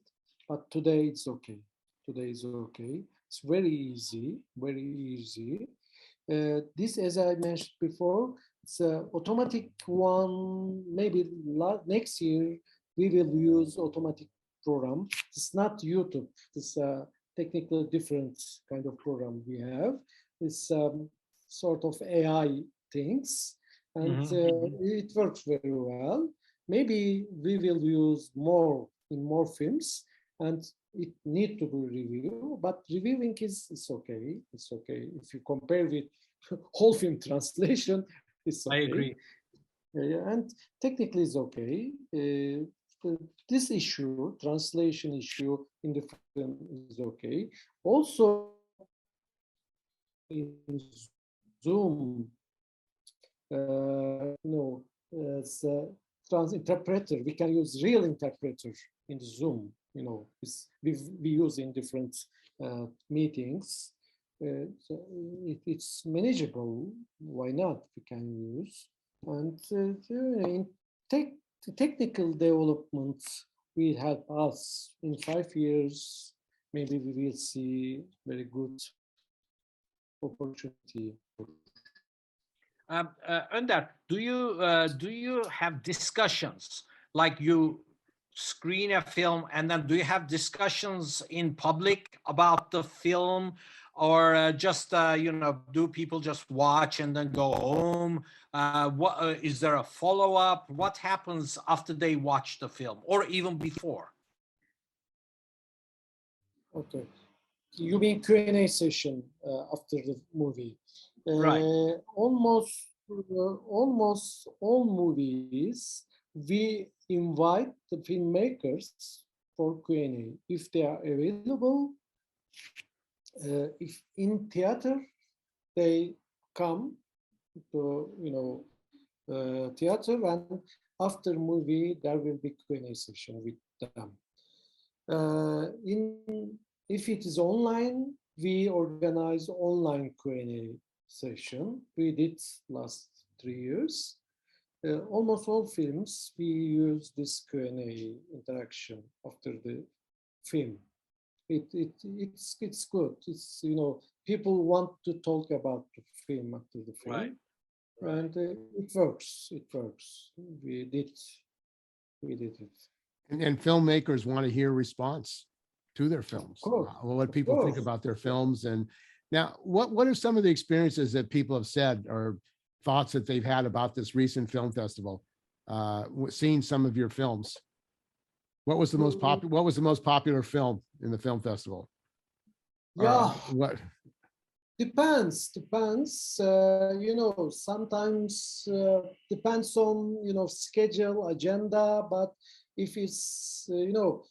But today it's okay. Today is okay. It's very easy, very easy. This, as I mentioned before, it's an automatic one. Maybe next year we will use automatic program. It's not YouTube. It's a technically different kind of program we have. It's sort of AI things, and it works very well. Maybe we will use more in more films, and it need to be reviewed, but reviewing is okay. It's okay. If you compare with whole film translation, it's okay. I agree. And technically it's okay. This issue, translation issue in the film is okay. Also in Zoom, as a interpreter, we can use real interpreter in Zoom. We use in different meetings. So it's manageable. Why not? We can use. And in technical developments will help us in 5 years. Maybe we will see very good opportunity. Önder, do you have discussions, like you screen a film and then do you have discussions in public about the film, or just do people just watch and then go home? What is there a follow-up? What happens after they watch the film, or even before? Okay, you mean Q&A session after the movie? Right. Almost all movies, we invite the filmmakers for Q&A if they are available. If in theater, they come to theater, and after movie there will be Q&A session with them. If it is online, we organize online Q&A session. We did last 3 years. almost all films, we use this Q&A interaction after the film. It's good. It's, you know, people want to talk about the film after the film, Right. and it works. It works. We did it. And filmmakers want to hear response to their films, what people think about their films. And now, what are some of the experiences that people have said or thoughts that they've had about this recent film festival, seeing some of your films? What was the most popular? What was the most popular film in the film festival? Yeah, What? depends. You know, sometimes depends on, you know, schedule, agenda. But if it's you know,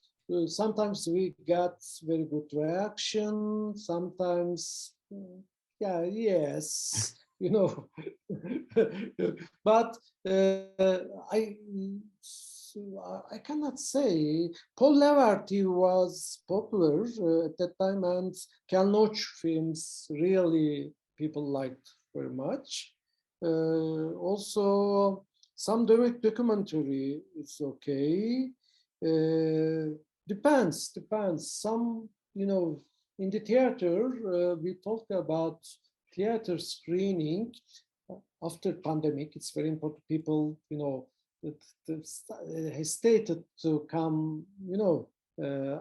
sometimes we got very good reaction. Sometimes, yeah, yes, you know. But I cannot say. Paul Laverty was popular at that time, and Ken Loach films really people liked very much. Also, some documentary is okay. Depends. Some, you know, in the theater, we talked about theater screening after pandemic. It's very important. People, you know, hesitated to come, you know,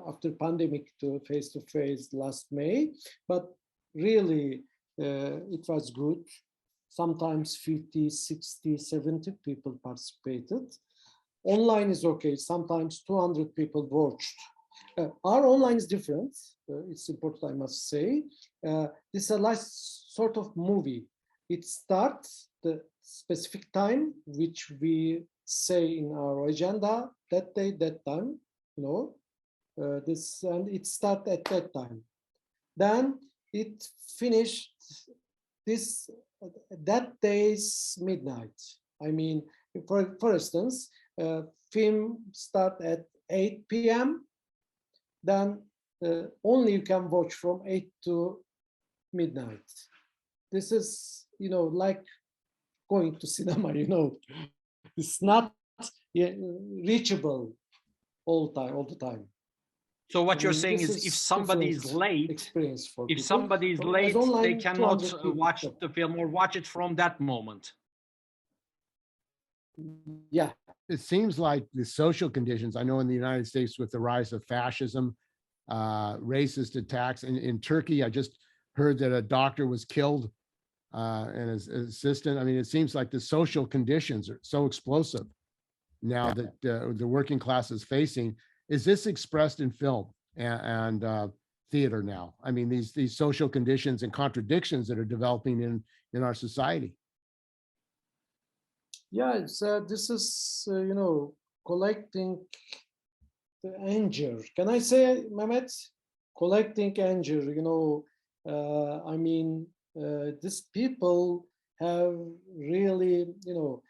after pandemic to face-to-face last May, but really it was good. Sometimes 50, 60, 70 people participated. Online is okay. Sometimes 200 people watched. Our online is different. It's important, I must say. This is a last sort of movie. It starts the specific time, which we say in our agenda, that day, that time, you know, this, and it started at that time. Then it finished that day's midnight. I mean, for instance, film start at 8 p.m. Then only you can watch from 8 to midnight. This is, you know, like going to cinema, you know. It's not reachable all the time. So what you're saying is, if somebody's late, experience for if people. somebody's late, they cannot watch people. the film or watch it from that moment. Yeah. It seems like the social conditions, I know in the United States with the rise of fascism, racist attacks, in Turkey, I just heard that a doctor was killed and his assistant. I mean, it seems like the social conditions are so explosive now that the working class is facing. Is this expressed in film and theater now? I mean, these social conditions and contradictions that are developing in our society. Yeah, it's this is you know, collecting the anger. Can I say, Mehmet? Collecting anger. You know, I mean, these people have really, you know,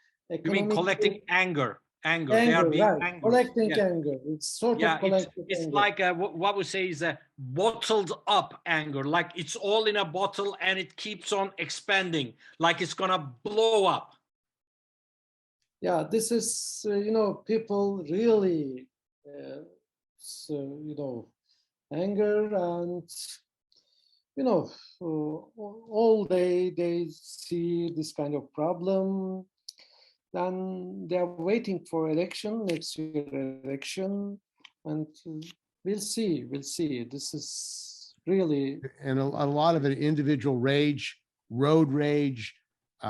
You mean collecting anger? Anger. They are being right. angry. Collecting anger. It's sort of collecting it's anger. like what we say is a bottled up anger. Like it's all in a bottle and it keeps on expanding, like it's gonna blow up. Yeah, this is you know, people really you know, anger, and you know, all day they see this kind of problem. Then they're waiting for election, next year election, and we'll see. This is really, and a lot of it individual rage, road rage,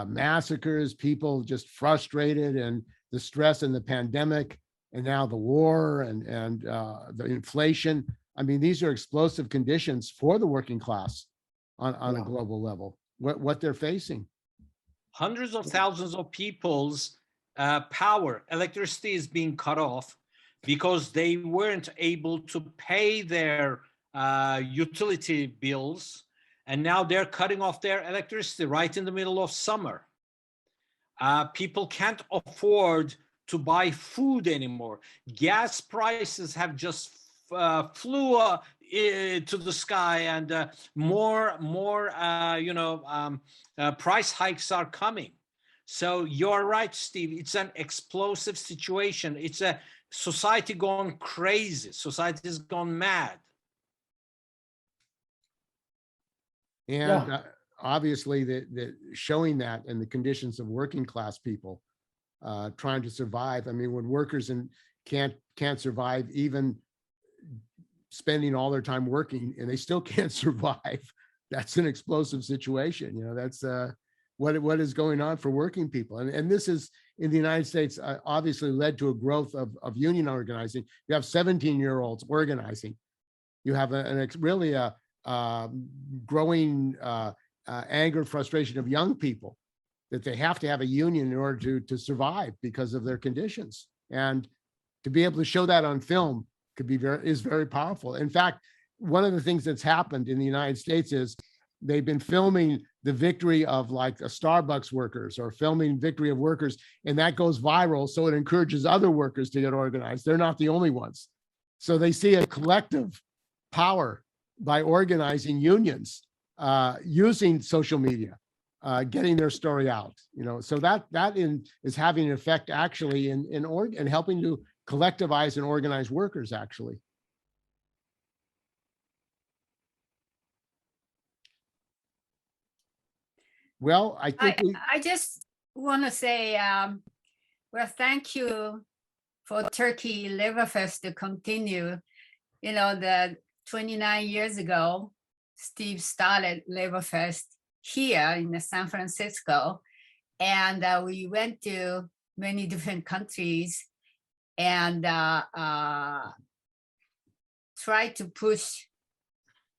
massacres, people just frustrated, and the stress and the pandemic, and now the war and the inflation. I mean, these are explosive conditions for the working class on a global level. What they're facing. Hundreds of thousands of people's power, electricity is being cut off because they weren't able to pay their utility bills, and now they're cutting off their electricity right in the middle of summer. People can't afford to buy food anymore. Gas prices have just flew to the sky, and more you know, price hikes are coming. So you're right, Steve. It's an explosive situation. It's a society gone crazy. Society's gone mad. And Yeah. obviously, the showing that and the conditions of working class people trying to survive. I mean, when workers can't survive, even spending all their time working, and they still can't survive. That's an explosive situation. You know, that's what is going on for working people. And this is in the United States, obviously led to a growth of union organizing. You have 17-year-olds organizing. You have really a growing anger, frustration of young people that they have to have a union in order to survive because of their conditions. And to be able to show that on film is very powerful. In fact, one of the things that's happened in the United States is they've been filming the victory of like a Starbucks workers or filming victory of workers, and that goes viral. So it encourages other workers to get organized. They're not the only ones. So they see a collective power by organizing unions, using social media, getting their story out. You know, so that is having an effect actually in helping to collectivize and organize workers actually. Well, I think I just want to say, well, thank you for Turkey LaborFest to continue. You know, the 29 years ago, Steve started LaborFest here in San Francisco, and we went to many different countries and tried to push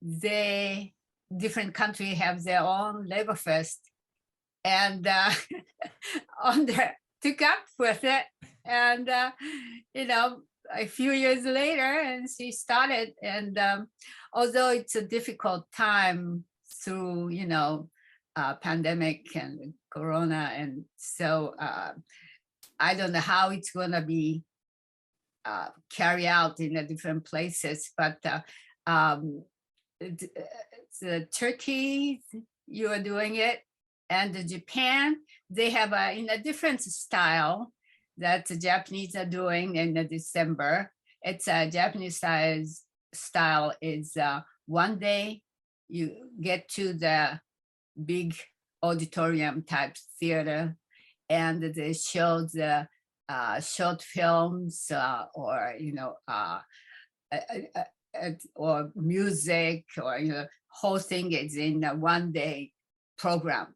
the different countries have their own LaborFest, and took up with it, and you know, a few years later, and she started. And although it's a difficult time through, you know, pandemic and Corona, and so I don't know how it's going to be carried out in the different places, but the Turkey, you are doing it, and the Japan, they have in a different style that the Japanese are doing in December. It's a Japanese style is one day you get to the big auditorium type theater, and they show the short films or, you know, or music, or, you know, whole thing is in a one-day program.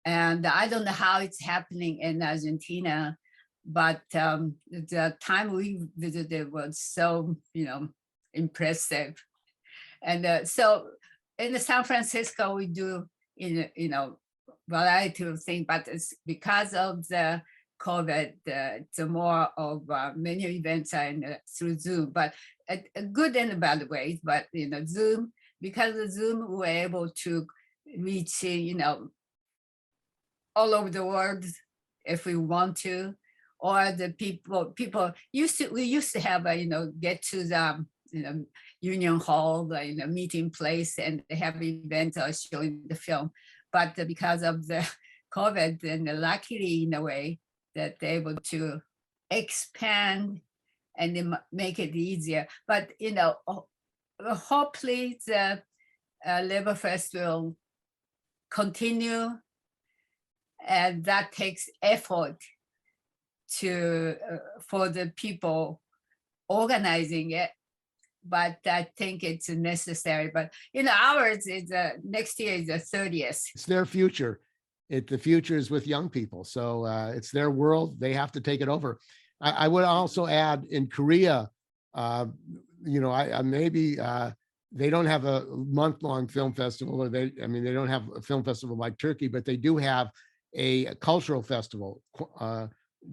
And I don't know how it's happening in Argentina, but the time we visited was so, you know, impressive. And so in San Francisco, we do, you know, variety of things, but it's because of the COVID, it's more of many events are through Zoom, but a good and a bad ways. But, you know, Zoom, because of Zoom, we're able to reach, you know, all over the world if we want to, or the people we used to have a, you know, get to the, you know, Union Hall, the, you know, meeting place, and they have events showing the film. But because of the COVID, and luckily in a way that they're able to expand and then make it easier. But, you know, hopefully the LaborFest will continue, and that takes effort to for the people organizing it. But I think it's necessary. But, you know, ours is next year is the 30th. It's their future. The future is with young people. So it's their world. They have to take it over. I would also add in Korea, you know, maybe they don't have a month-long film festival, or they don't have a film festival like Turkey, but they do have a cultural festival.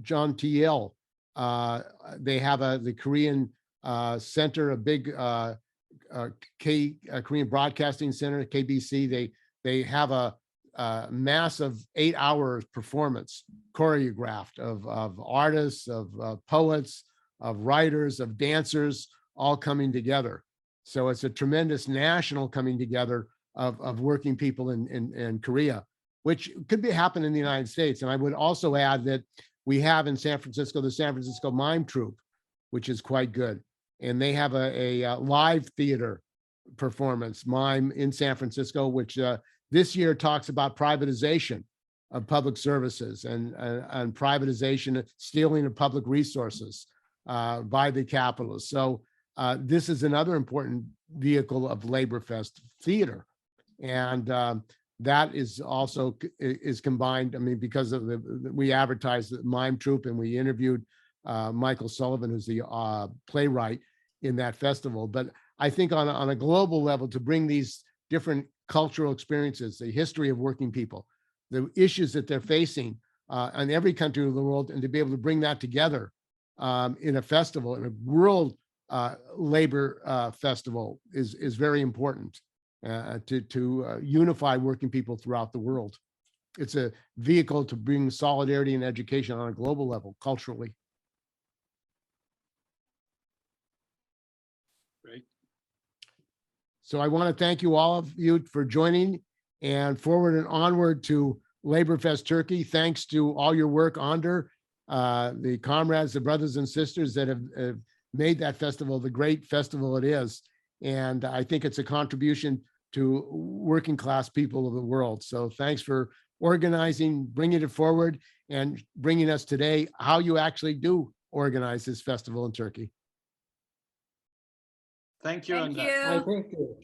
John TL, they have the Korean Center, a big Korean Broadcasting Center, KBC. They have a massive 8-hour performance choreographed of artists, of poets, of writers, of dancers, all coming together. So it's a tremendous national coming together of working people in Korea. which could be happen in the United States. And I would also add that we have in San Francisco, the San Francisco Mime Troupe, which is quite good. And they have a live theater performance, Mime, in San Francisco, which this year talks about privatization of public services and privatization, stealing of public resources by the capitalists. So this is another important vehicle of LaborFest theater. And that is also is combined, I mean, because of we advertised the Mime Troupe and we interviewed Michael Sullivan, who's the playwright in that festival. But I think on a global level, to bring these different cultural experiences, the history of working people, the issues that they're facing in every country of the world, and to be able to bring that together in a festival, in a world labor festival is very important to unify working people throughout the world. It's a vehicle to bring solidarity and education on a global level, culturally. Great. So I want to thank you, all of you, for joining, and forward and onward to LaborFest Turkey. Thanks to all your work, Under, the comrades, the brothers and sisters that have made that festival the great festival it is. And I think it's a contribution to working class people of the world. So thanks for organizing, bringing it forward, and bringing us today how you actually do organize this festival in Turkey. Thank you. Thank Önder. you. Thank you.